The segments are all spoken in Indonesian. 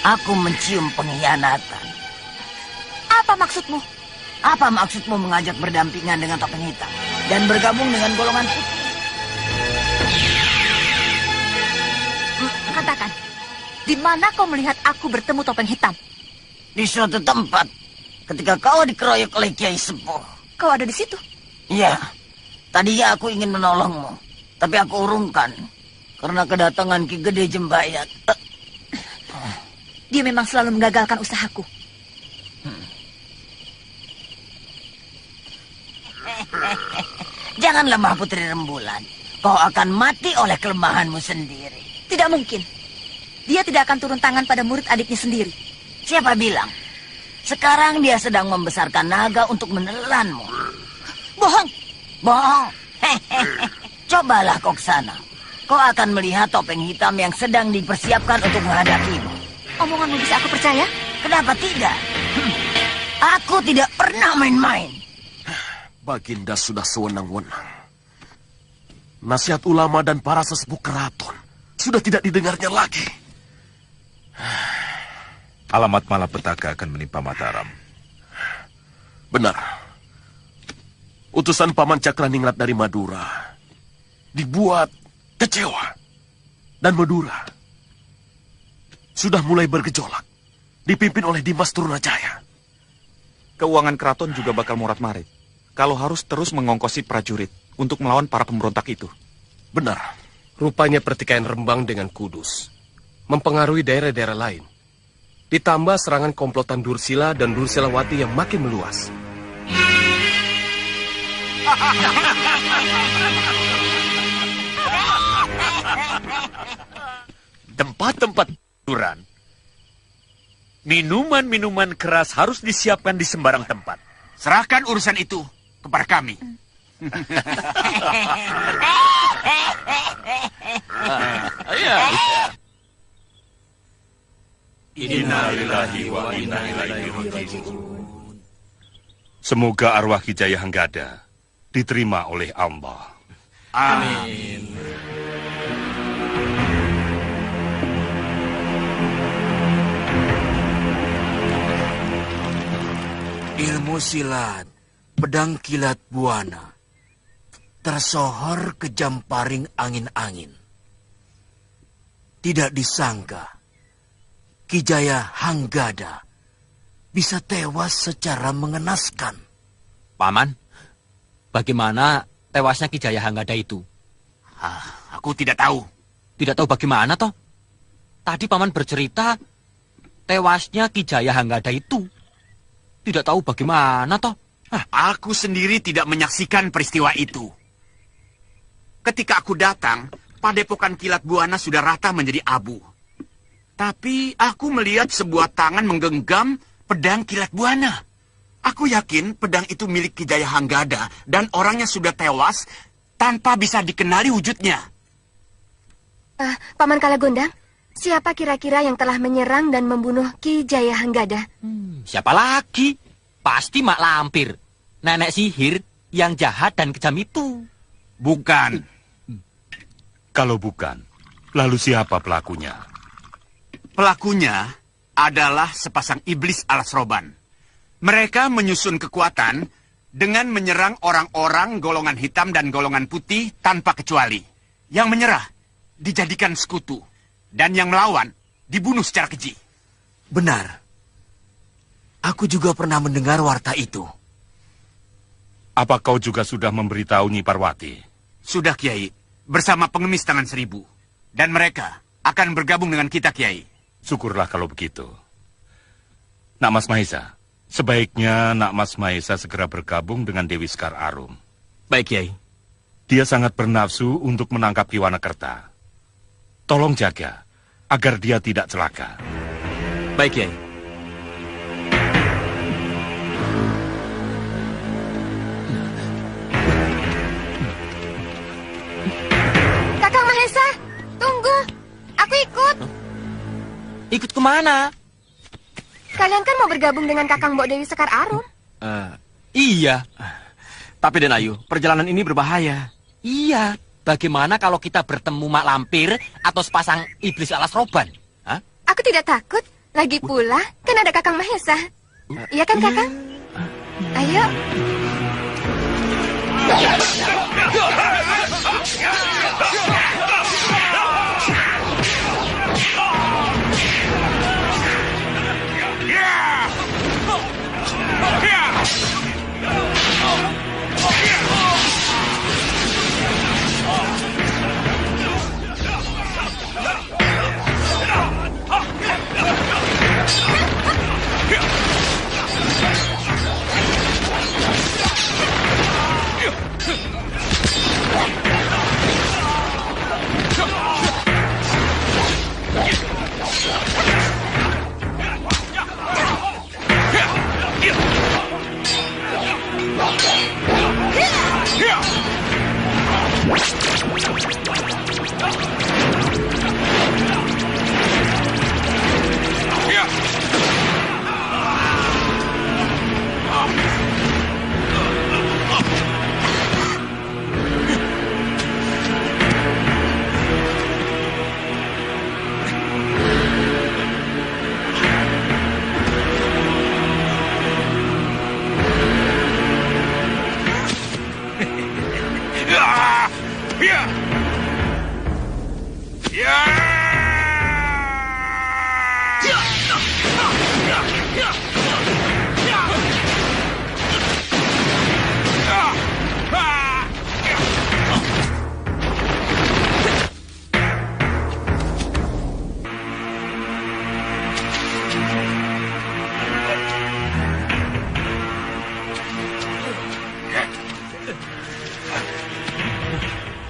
Aku mencium pengkhianatan. Apa maksudmu? Apa maksudmu mengajak berdampingan dengan topeng hitam dan bergabung dengan golongan putih? Katakan, di mana kau melihat aku bertemu topeng hitam? Di suatu tempat, ketika kau dikeroyok oleh Kiai Sepuh. Kau ada di situ? Iya, tadinya aku ingin menolongmu, tapi aku urungkan karena kedatangan Ki Gede Jembayat. Dia memang selalu menggagalkan usahaku. Jangan lemah Putri Rembulan. Kau akan mati oleh kelemahanmu sendiri. Tidak mungkin. Dia tidak akan turun tangan pada murid adiknya sendiri. Siapa bilang? Sekarang dia sedang membesarkan naga untuk menelanmu. Bohong. Bohong. Cobalah kau ke sana. Kau akan melihat topeng hitam yang sedang dipersiapkan untuk menghadapimu. Omonganmu bisa aku percaya? Kenapa tidak? Aku tidak pernah main-main. Baginda sudah sewenang-wenang. Nasihat ulama dan para sesepuh keraton sudah tidak didengarnya lagi. Alamat malapetaka akan menimpa Mataram. Benar. Utusan Paman Cakraningrat dari Madura dibuat kecewa. Dan Madura sudah mulai bergejolak, dipimpin oleh Dimas Trunajaya. Keuangan keraton juga bakal morat-marit kalau harus terus mengongkosi prajurit untuk melawan para pemberontak itu. Benar. Rupanya pertikaian Rembang dengan Kudus mempengaruhi daerah-daerah lain. Ditambah serangan komplotan Dursila dan Dursilawati yang makin meluas. Tempat-tempat hiburan, minuman-minuman keras harus disiapkan di sembarang tempat. Serahkan urusan itu kepada kami. Innalillahi wa inna ilaihi raji'un. Semoga arwah Ki Jaya Hanggada diterima oleh Allah. Amin. Ilmu silat, pedang kilat buana, tersohor ke jamparing angin-angin. Tidak disangka, Ki Jaya Hanggada bisa tewas secara mengenaskan. Paman, bagaimana tewasnya Ki Jaya Hanggada itu? Aku tidak tahu. Tidak tahu bagaimana toh? Tadi Paman bercerita tewasnya Ki Jaya Hanggada itu. Tidak tahu bagaimana toh? Aku sendiri tidak menyaksikan peristiwa itu. Ketika aku datang, padepokan kilat buana sudah rata menjadi abu. Tapi aku melihat sebuah tangan menggenggam pedang kilat buana. Aku yakin pedang itu milik Ki Jaya Hanggada dan orangnya sudah tewas tanpa bisa dikenali wujudnya. Paman Kalagondang, siapa kira-kira yang telah menyerang dan membunuh Ki Jaya Hanggada? Siapa lagi? Pasti Mak Lampir, nenek sihir yang jahat dan kejam itu. Bukan. Kalau bukan, lalu siapa pelakunya? Pelakunya adalah sepasang iblis alas roban. Mereka menyusun kekuatan dengan menyerang orang-orang golongan hitam dan golongan putih tanpa kecuali. Yang menyerah dijadikan sekutu, dan yang melawan dibunuh secara keji. Benar. Aku juga pernah mendengar warta itu. Apa kau juga sudah memberitahu Nyi Parwati? Sudah, Kiai. Bersama pengemis tangan 1000. Dan mereka akan bergabung dengan kita, Kiai. Syukurlah kalau begitu. Nak Mas Mahesa, sebaiknya Nak Mas Mahesa segera bergabung dengan Dewi Sekar Arum. Baik, Kiai. Dia sangat bernafsu untuk menangkap Ki Wanakerta. Tolong jaga agar dia tidak celaka. Baik, Kiai. Kakang Mahesa, tunggu. Aku ikut. Ikut kemana? Kalian kan mau bergabung dengan Kakang Mbok Dewi Sekar Arum. Iya. Tapi Den Ayu, perjalanan ini berbahaya. Iya. Bagaimana kalau kita bertemu mak lampir atau sepasang iblis alas roban? Hah? Aku tidak takut. Lagi pula, kan ada Kakang Mahesa. Iya kan, Kakang? Ayo.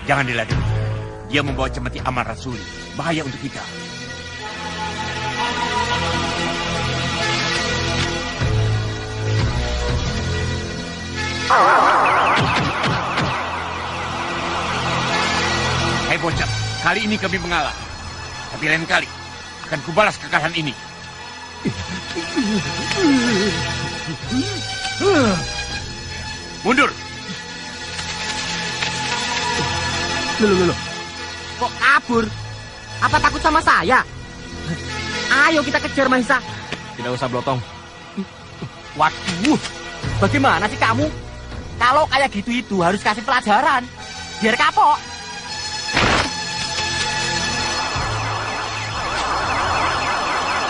Jangan diladeni. Dia membawa cemeti amal rasuli. Bahaya untuk kita. Hai bocah, kali ini kami mengalah. Tapi lain kali akan kubalas kekalahan ini. Mundur. Loh. Kok kabur? Apa takut sama saya? Ayo kita kejar Mahesa. Tidak usah blotong. Waduh, bagaimana sih kamu? Kalau kayak gitu itu harus kasih pelajaran. Biar kapok.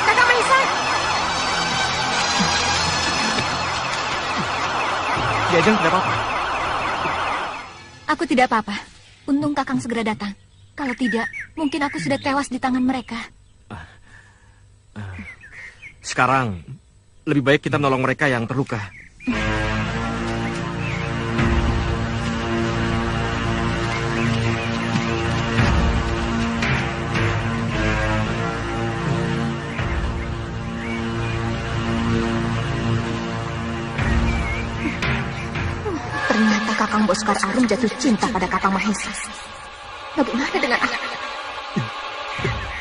Kakang Mahesa. Diajeng tidak apa-apa. Aku tidak apa-apa. Untung Kakang segera datang. Kalau tidak, mungkin aku sudah tewas di tangan mereka. Sekarang, lebih baik kita menolong mereka yang terluka. Ternyata Kakang Mbok Sekar Arum jatuh cinta pada Kakang Mahesa. Bagaimana dengan aku?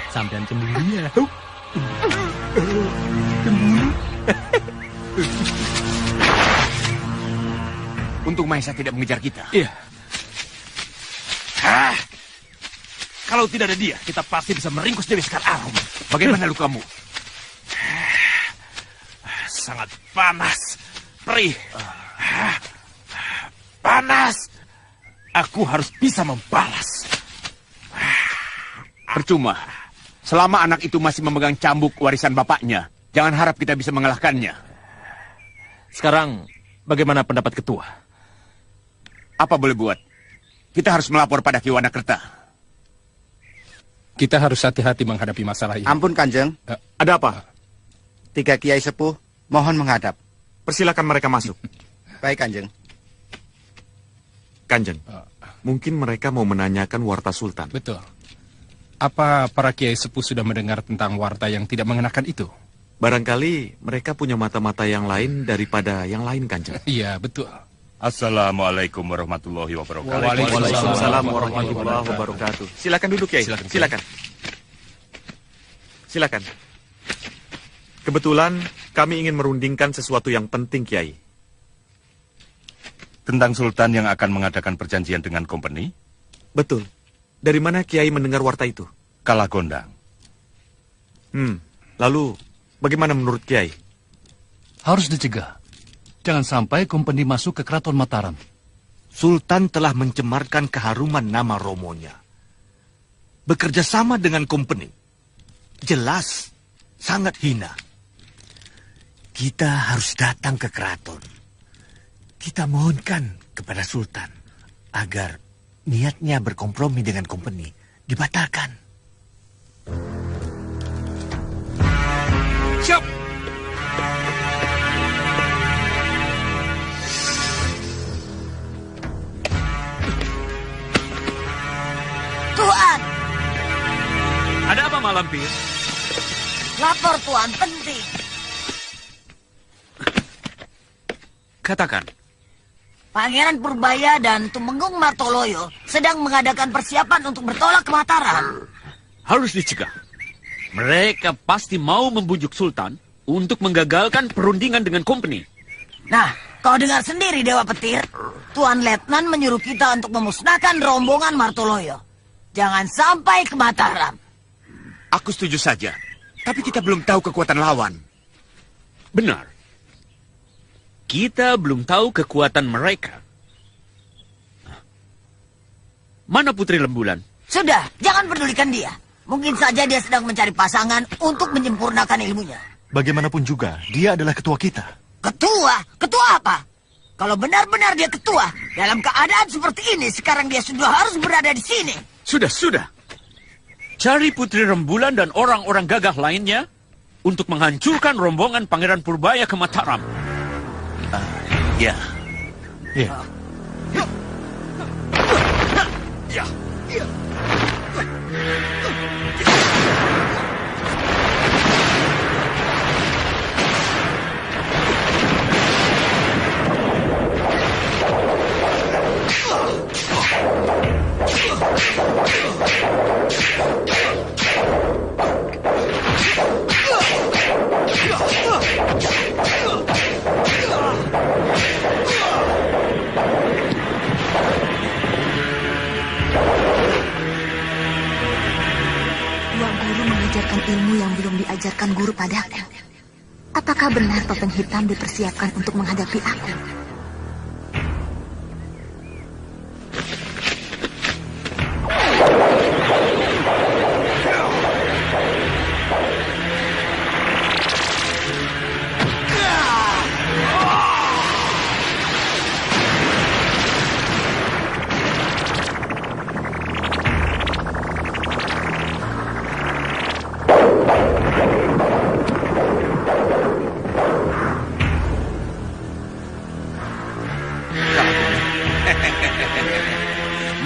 Sampean cemburu ya. Untung Mahesa tidak mengejar kita. Iya. Kalau tidak ada dia, kita pasti bisa meringkus Dewi Sekar Arum. Bagaimana lukamu? Sangat panas, perih. Panas. Aku harus bisa membalas. Percuma. Selama anak itu masih memegang cambuk warisan bapaknya, jangan harap kita bisa mengalahkannya. Sekarang, bagaimana pendapat ketua? Apa boleh buat? Kita harus melapor pada Ki Wanakerta. Kita harus hati-hati menghadapi masalah ini. Ampun, Kanjeng. Ada apa? 3 kiai sepuh mohon menghadap. Persilakan mereka masuk. Baik, Kanjeng. Kanjeng, mungkin mereka mau menanyakan warta Sultan. Betul. Apa para kiai sepuh sudah mendengar tentang warta yang tidak mengenakan itu? Barangkali mereka punya mata-mata yang lain daripada yang lain, Kanjeng. Iya, betul. Assalamualaikum warahmatullahi wabarakatuh. Waalaikumsalam warahmatullahi wabarakatuh. Silakan duduk, Kiai. Silakan. Silakan. Kebetulan kami ingin merundingkan sesuatu yang penting, Kiai. Tentang Sultan yang akan mengadakan perjanjian dengan company? Betul. Dari mana Kiai mendengar warta itu? Kalagondang. Lalu bagaimana menurut Kiai? Harus dicegah. Jangan sampai company masuk ke Keraton Mataram. Sultan telah mencemarkan keharuman nama Romonya. Bekerja sama dengan company. Jelas, sangat hina. Kita harus datang ke keraton. Kita mohonkan kepada Sultan agar niatnya berkompromi dengan company dibatalkan. Siap! Tuan! Ada apa, Malampir? Lapor, Tuan, penting. Katakan. Pangeran Purbaya dan Tumenggung Martoloyo sedang mengadakan persiapan untuk bertolak ke Mataram. Harus dicegah. Mereka pasti mau membujuk Sultan untuk menggagalkan perundingan dengan company. Nah, kau dengar sendiri, Dewa Petir. Tuan Letnan menyuruh kita untuk memusnahkan rombongan Martoloyo. Jangan sampai ke Mataram. Aku setuju saja. Tapi kita belum tahu kekuatan lawan. Benar. Kita belum tahu kekuatan mereka. Mana Putri Rembulan? Sudah, jangan pedulikan dia. Mungkin saja dia sedang mencari pasangan untuk menyempurnakan ilmunya. Bagaimanapun juga, dia adalah ketua kita. Ketua? Ketua apa? Kalau benar-benar dia ketua, dalam keadaan seperti ini, sekarang dia sudah harus berada di sini. Sudah. Cari Putri Rembulan dan orang-orang gagah lainnya untuk menghancurkan rombongan Pangeran Purbaya ke Mataram. Ya. Dua guru mengajarkan ilmu yang belum diajarkan guru padaku. Apakah benar topeng hitam dipersiapkan untuk menghadapi aku?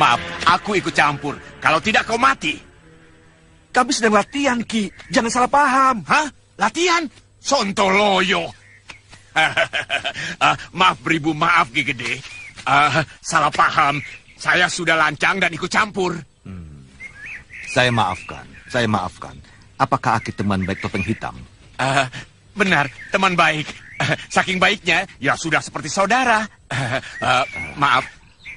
Maaf, aku ikut campur. Kalau tidak kau mati. Kami sedang latihan, Ki. Jangan salah paham. Hah? Latihan? Sontoloyo. Maaf, Beribu. Maaf, Ki Gede. Salah paham. Saya sudah lancang dan ikut campur. Saya maafkan. Apakah Aki teman baik topeng hitam? Benar, teman baik. Saking baiknya, ya sudah seperti saudara. Maaf,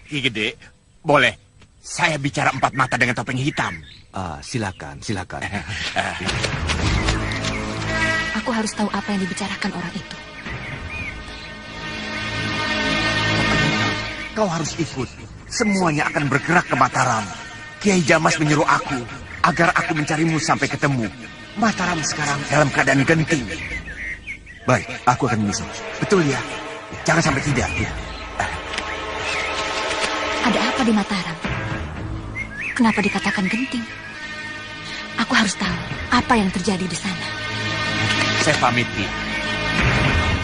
Ki Gede. Boleh, saya bicara empat mata dengan topeng hitam. Silakan. Aku harus tahu apa yang dibicarakan orang itu. Kau harus ikut. Semuanya akan bergerak ke Mataram. Kiai Jamas menyuruh aku. agar aku mencarimu sampai ketemu. Mataram sekarang dalam keadaan genting. Baik, aku akan menyusul. Betul ya? Jangan sampai tidak ya. Ada apa di Mataram? Kenapa dikatakan genting? Aku harus tahu apa yang terjadi di sana. Saya pamit, Ki.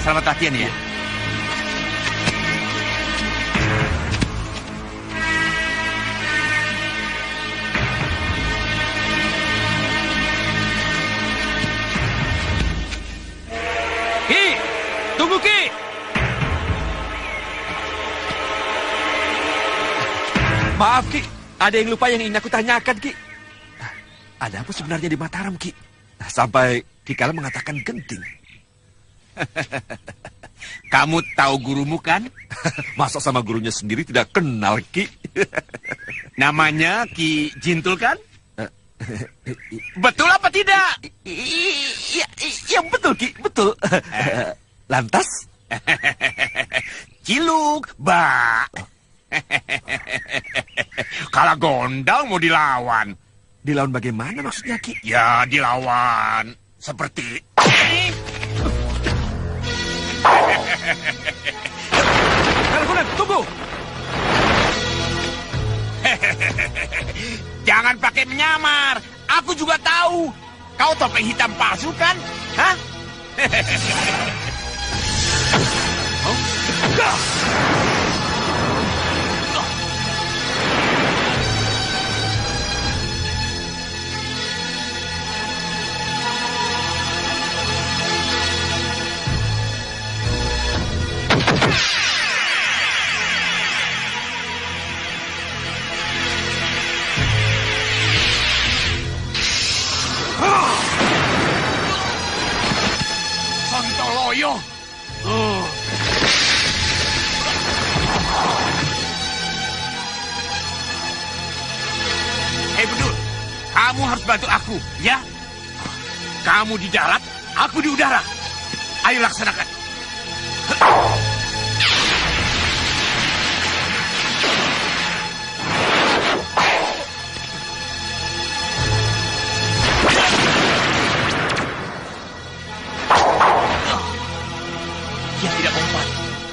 Selamat latihan ya. Ki, tunggu Ki. Maaf, Ki. Ada yang lupa yang ingin aku tanyakan, Ki. Ada apa sebenarnya di Mataram, Ki? Sampai Kikala mengatakan genting. Kamu tahu gurumu kan? Masa sama gurunya sendiri tidak kenal, Ki? Namanya Ki Jintul kan? Betul apa tidak? Iya, betul, Ki. Betul. Lantas? Ciluk, ba. Kalah gondang mau dilawan. Dilawan bagaimana maksudnya, Ki? Ya, dilawan. Seperti... Kalkunan, tunggu! Jangan pakai menyamar. Aku juga tahu. Kau topeng hitam palsu kan? Hah? Sontoloyo. Hei Bedul, kamu harus bantu aku, ya? Kamu di darat, aku di udara. Ayo laksanakan. Dia tidak mempan.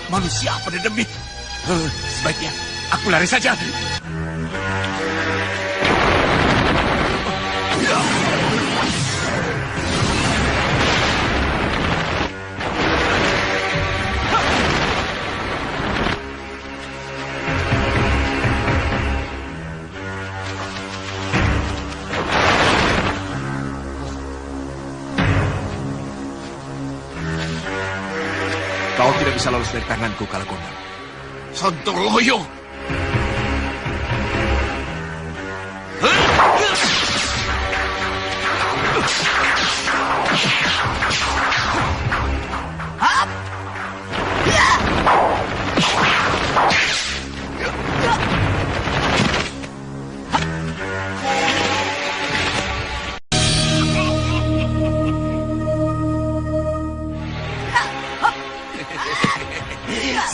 Manusia pada demi. Sebaiknya aku lari saja. Kau tidak bisa lolos dari tanganku, Kalagona. Sontoloyo.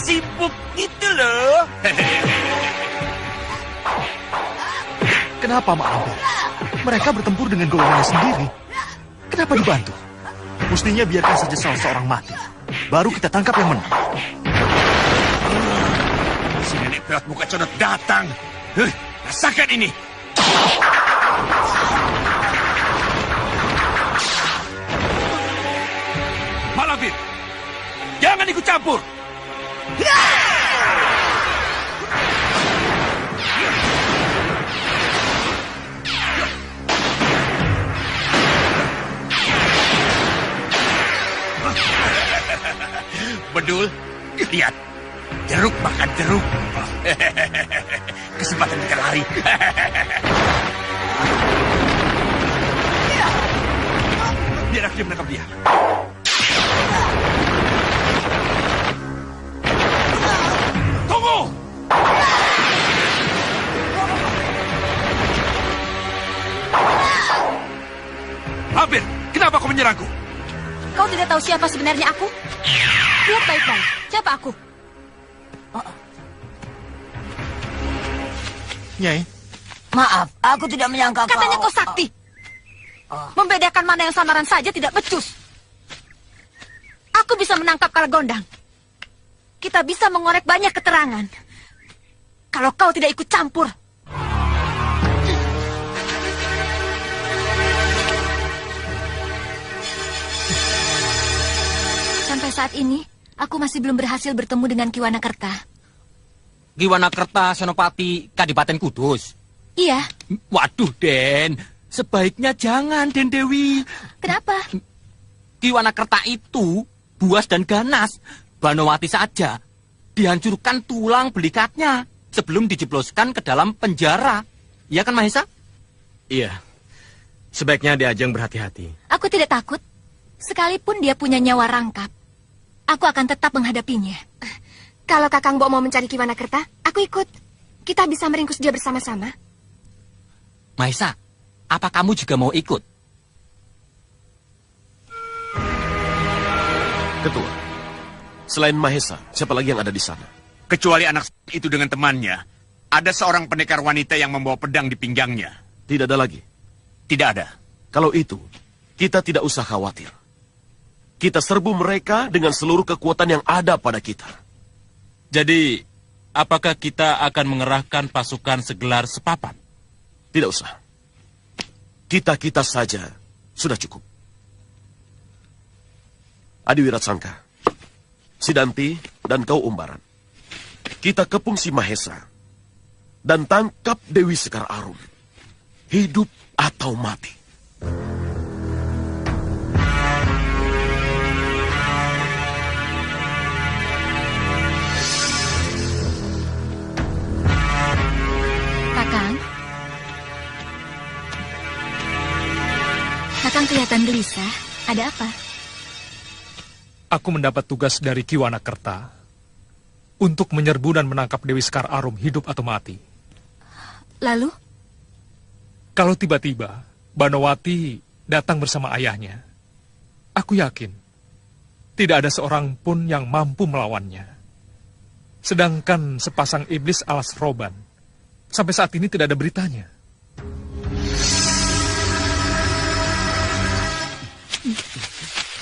Sibuk gitu loh. Kenapa, Mak Lampir? Mereka bertempur dengan golongannya sendiri. Kenapa dibantu? Mestinya biarkan saja salah seorang mati. Baru kita tangkap yang menang. Si nenek peot muka codot datang. Rasakan ini. Mak Lampir, jangan ikut campur. Bedul, lihat. Jeruk makan jeruk. Kesempatan kita lari. Biar aku menangkap dia. Tunggu! Hampir, kenapa kau menyerangku? Kau tidak tahu siapa sebenarnya aku? Lihat baik-baik, siapa aku? Nyai, Maaf, aku tidak menyangka Katanya kau sakti. Membedakan mana yang samaran saja tidak becus. Aku bisa menangkap Kalagondang. Kita bisa mengorek banyak keterangan. Kalau kau tidak ikut campur. Sampai saat ini, aku masih belum berhasil bertemu dengan Ki Wanakerta. Ki Wanakerta Senopati Kadipaten Kudus? Iya. Waduh, Den. Sebaiknya jangan, Den Dewi. Kenapa? Ki Wanakerta itu buas dan ganas. Banowati saja dihancurkan tulang belikatnya sebelum dijebloskan ke dalam penjara. Iya kan, Mahesa? Iya. Sebaiknya Diajeng berhati-hati. Aku tidak takut. Sekalipun dia punya nyawa rangkap, aku akan tetap menghadapinya. Kalau Kakang Bo mau mencari Ki Wanakerta, aku ikut. Kita bisa meringkus dia bersama-sama. Mahesa, apa kamu juga mau ikut? Ketua, selain Mahesa, siapa lagi yang ada di sana? Kecuali anak itu dengan temannya, ada seorang pendekar wanita yang membawa pedang di pinggangnya. Tidak ada lagi? Tidak ada. Kalau itu, kita tidak usah khawatir. Kita serbu mereka dengan seluruh kekuatan yang ada pada kita. Jadi, apakah kita akan mengerahkan pasukan segelar sepapan? Tidak usah. Kita-kita saja sudah cukup. Adi Wiratsangka, Sidanti, dan kau Umbaran. Kita kepung si Mahesa dan tangkap Dewi Sekar Arum. Hidup atau mati. Kakang kelihatan gelisah. Ada apa? Aku mendapat tugas dari Ki Wanakerta untuk menyerbu dan menangkap Dewi Sekar Arum hidup atau mati. Lalu? Kalau tiba-tiba Banowati datang bersama ayahnya, aku yakin tidak ada seorang pun yang mampu melawannya. Sedangkan sepasang iblis alas Roban, sampai saat ini tidak ada beritanya.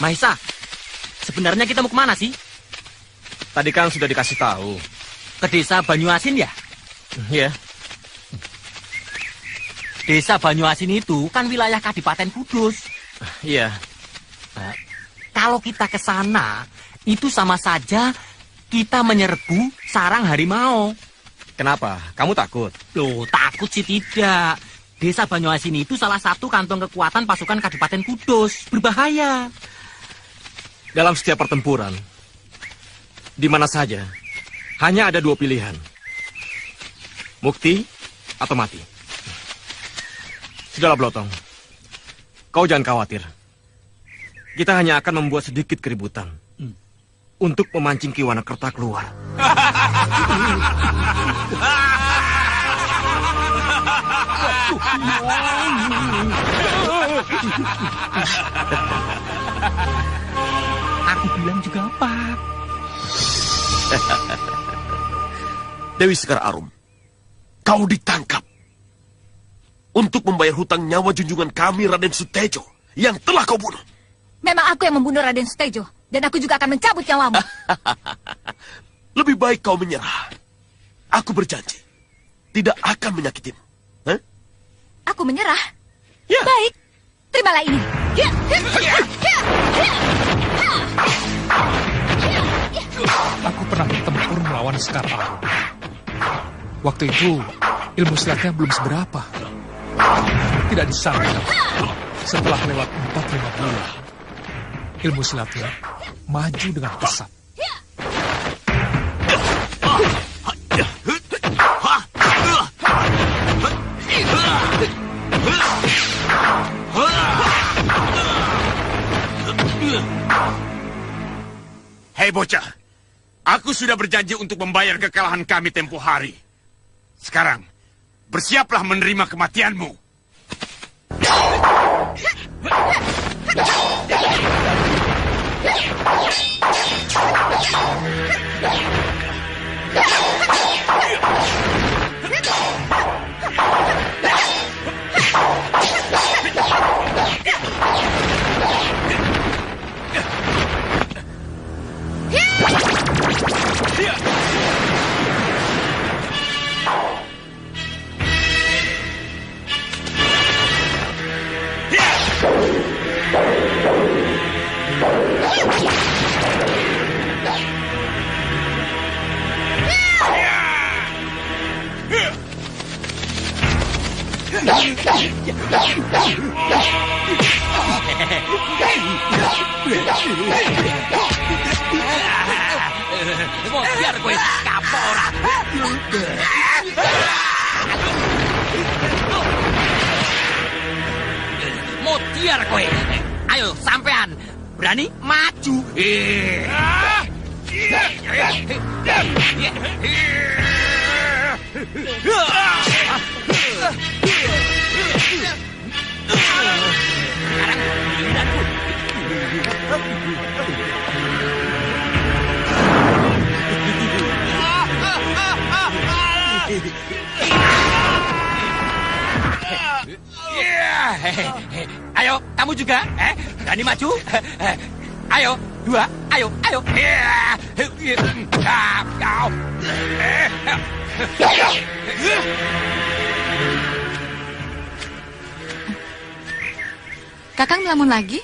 Mahesa, sebenarnya kita mau kemana sih? Tadi kan sudah dikasih tahu. Ke desa Banyuasin ya? Iya. Desa Banyuasin itu kan wilayah Kadipaten Kudus. Iya. Kalau kita ke sana, itu sama saja kita menyerbu sarang harimau. Kenapa? Kamu takut? Loh, takut sih tidak. Desa Banyuasin itu salah satu kantong kekuatan pasukan Kadipaten Kudus. Berbahaya. Dalam setiap pertempuran, di mana saja, hanya ada dua pilihan. Mukti atau mati. Sudahlah, Blotong. Kau jangan khawatir. Kita hanya akan membuat sedikit keributan untuk memancing Ki Wanakerta keluar. Aku bilang juga apa? Dewi Sekar Arum, kau ditangkap untuk membayar hutang nyawa junjungan kami Raden Sutejo yang telah kau bunuh. Memang aku yang membunuh Raden Sutejo, dan aku juga akan mencabut nyawamu. Lebih baik kau menyerah. Aku berjanji tidak akan menyakitimu. Hah? Aku menyerah? Ya. Baik, terimalah ini. Aku pernah bertempur melawan Sekar Arum. Waktu itu, ilmu silatnya belum seberapa. Tidak disangka, setelah lewat 4-5 bulan, ilmu silatnya maju dengan pesat. Hei bocah, aku sudah berjanji untuk membayar kekalahan kami tempo hari. Sekarang, bersiaplah menerima kematianmu. Biar gue kaporan. Mutiar gue. Ayo, sampean. Berani maju. Ayo, kamu juga, berani maju? Ayo, dua, ayo. Kakang melamun lagi?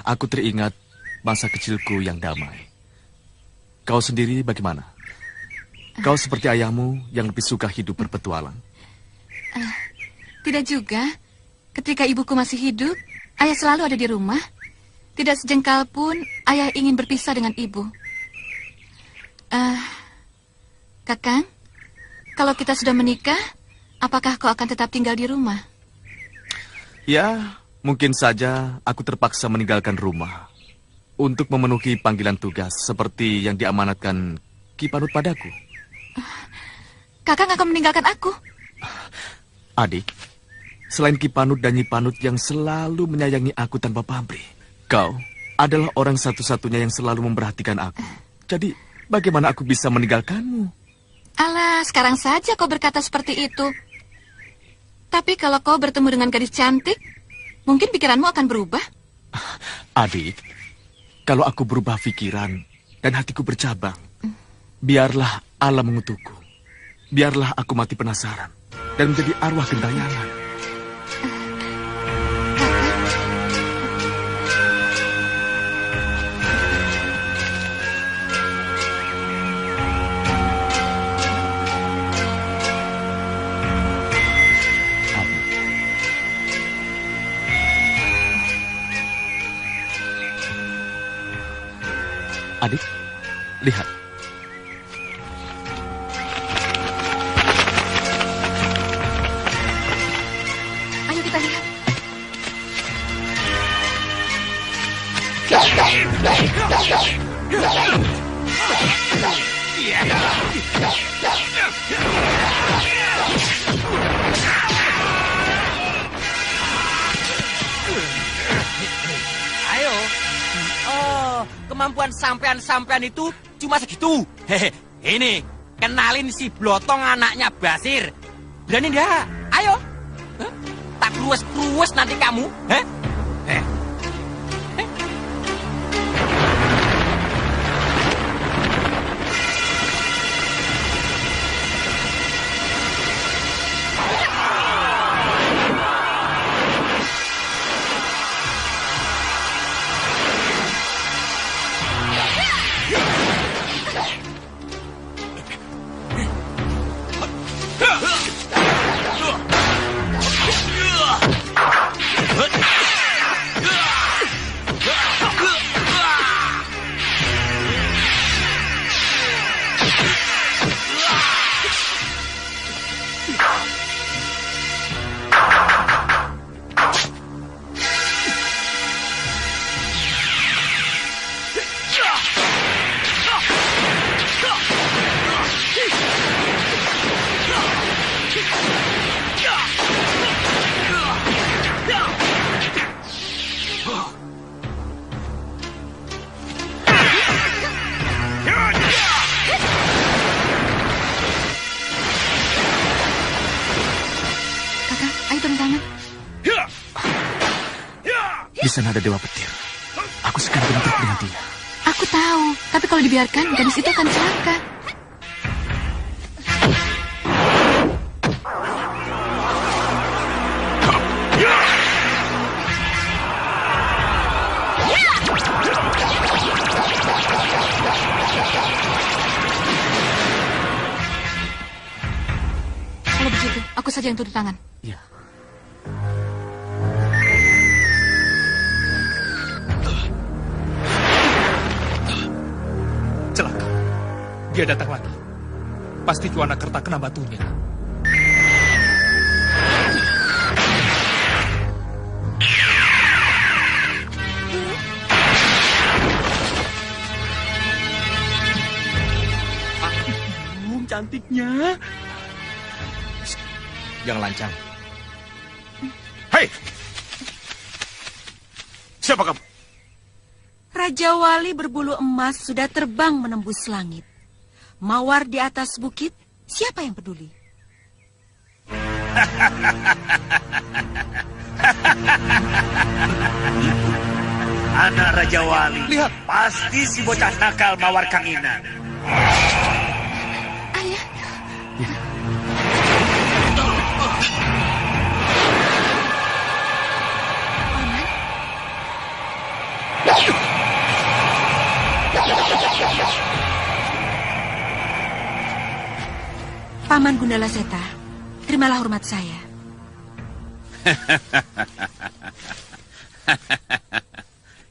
Aku teringat masa kecilku yang damai. Kau sendiri bagaimana? Kau seperti ayahmu yang lebih suka hidup berpetualang. Tidak juga. Ketika ibuku masih hidup, ayah selalu ada di rumah. Tidak sejengkal pun ayah ingin berpisah dengan ibu. Kakang, kalau kita sudah menikah, apakah kau akan tetap tinggal di rumah? Ya, mungkin saja aku terpaksa meninggalkan rumah untuk memenuhi panggilan tugas seperti yang diamanatkan Ki Panut padaku. Kakang akan meninggalkan aku? Adik, selain Ki Panut dan Nyi Panut yang selalu menyayangi aku tanpa pamrih, kau adalah orang satu-satunya yang selalu memperhatikan aku. Jadi, bagaimana aku bisa meninggalkanmu? Alah, sekarang saja kau berkata seperti itu. Tapi kalau kau bertemu dengan gadis cantik, mungkin pikiranmu akan berubah. Adik, kalau aku berubah pikiran dan hatiku bercabang, biarlah Allah mengutukku. Biarlah aku mati penasaran dan menjadi arwah gentayangan. Adik, lihat. Ayo kita lihat. Ayo. Oh, kemampuan sampean itu cuma segitu. Hehe, ini kenalin si Blotong anaknya Basir. Berani enggak? Ayo. Hah? Tak kruwes nanti kamu. Heh? Di sana ada Dewa Petir. Aku sekarang bentrok dengan dia. Aku tahu, tapi kalau dibiarkan, gadis itu akan celaka. Kalau begitu, aku saja saja yang turun tangan. Ya. Celaka. Dia datang lagi. Pasti Cuanakerta kena batunya. Cantiknya. Jangan lancang. Hei! Siapa kamu? Raja Wali berbulu emas sudah terbang menembus langit. Mawar di atas bukit, siapa yang peduli? Anak Raja Wali. Lihat. Pasti si bocah nakal Mawar Kanginan. Ayah. Paman Gundala Seta, terimalah hormat saya.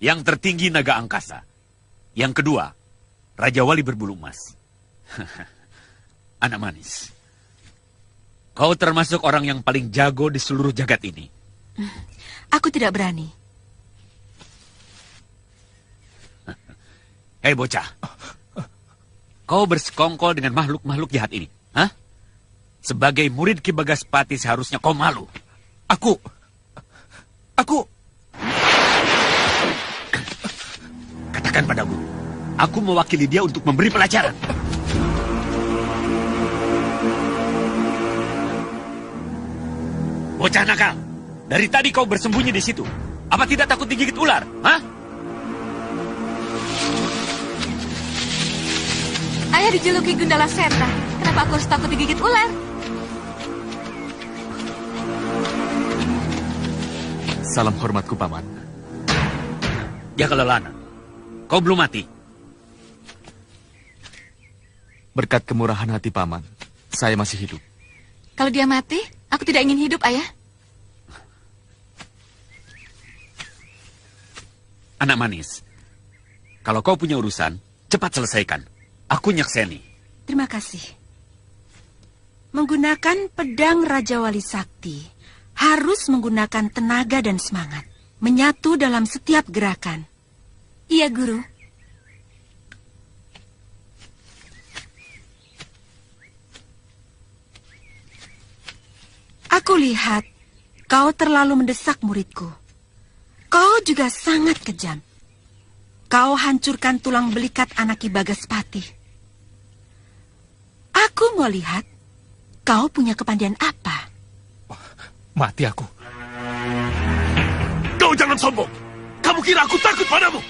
Yang tertinggi naga angkasa. Yang kedua, Raja Wali berbulu emas. Anak manis. Kau termasuk orang yang paling jago di seluruh jagat ini. Aku tidak berani. Hei bocah. Kau bersekongkol dengan makhluk-makhluk jahat ini. Hah? Sebagai murid Ki Bagaspati seharusnya kau malu. Aku... Katakan pada guru. Aku mewakili dia untuk memberi pelajaran. Bocah nakal. Dari tadi kau bersembunyi di situ. Apa tidak takut digigit ular? Hah? Ayah dijuluki Gundala Seta. Kenapa aku harus takut digigit ular? Salam hormatku, Paman. Ya kelelana. Kau belum mati. Berkat kemurahan hati Paman, saya masih hidup. Kalau dia mati, aku tidak ingin hidup, Ayah. Anak manis, kalau kau punya urusan, cepat selesaikan. Aku nyakseni. Terima kasih. Menggunakan pedang Raja Wali Sakti harus menggunakan tenaga dan semangat. Menyatu dalam setiap gerakan. Iya, Guru. Aku lihat kau terlalu mendesak muridku. Kau juga sangat kejam. Kau hancurkan tulang belikat anak Ki Bagaspati. Aku mau lihat kau punya kepandaian apa. Mati aku. Kau jangan sombong. Kamu kira aku takut padamu?